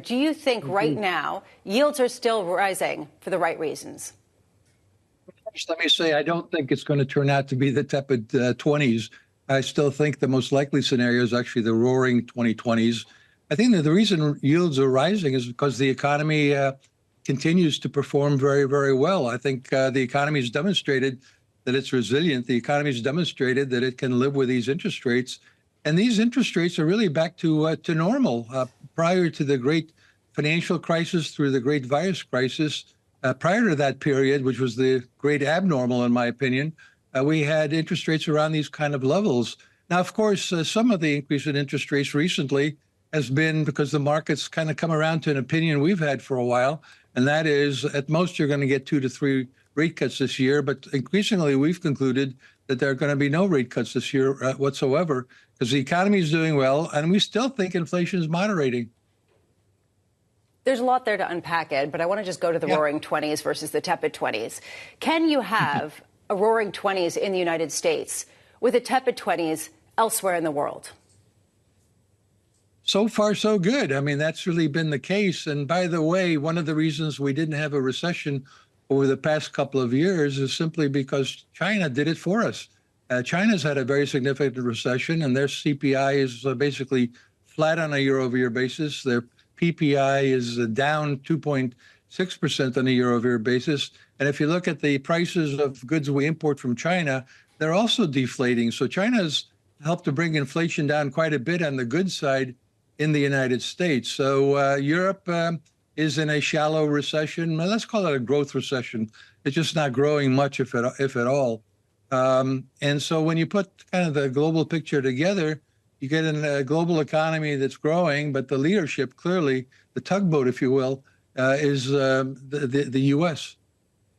Do you think right now yields are still rising for the right reasons? First, let me say I don't think it's going to turn out to be the tepid 20s. I still think the most likely scenario is actually the roaring 2020s. I think that the reason yields are rising is because the economy continues to perform very, very well. I think the economy has demonstrated that it's resilient. The economy has demonstrated that it can live with these interest rates. And these interest rates are really back to normal. Prior to the great financial crisis, through the great virus crisis, prior to that period, which was the great abnormal, in my opinion, we had interest rates around these kind of levels. Now, of course, some of the increase in interest rates recently has been because the markets kind of come around to an opinion we've had for a while, and that is at most you're going to get 2 to 3 rate cuts this year. But increasingly, we've concluded that there are going to be no rate cuts this year whatsoever because the economy is doing well, and we still think inflation is moderating. There's a lot there to unpack, Ed, but I want to just go to the roaring 20s versus the tepid 20s. Can you have a roaring 20s in the United States with a tepid 20s elsewhere in the world? So far, so good. I mean, that's really been the case. And by the way, one of the reasons we didn't have a recession over the past couple of years is simply because China did it for us. China's had a very significant recession, and their CPI is basically flat on a year-over-year basis. Their PPI is down 2.6% on a year-over-year basis. And if you look at the prices of goods we import from China, they're also deflating. So China's helped to bring inflation down quite a bit on the goods side in the United States. So Europe is in a shallow recession. Let's call it a growth recession. It's just not growing much, if at all. And so when you put kind of the global picture together, you get a global economy that's growing, but the leadership, clearly, the tugboat, if you will, is the U.S.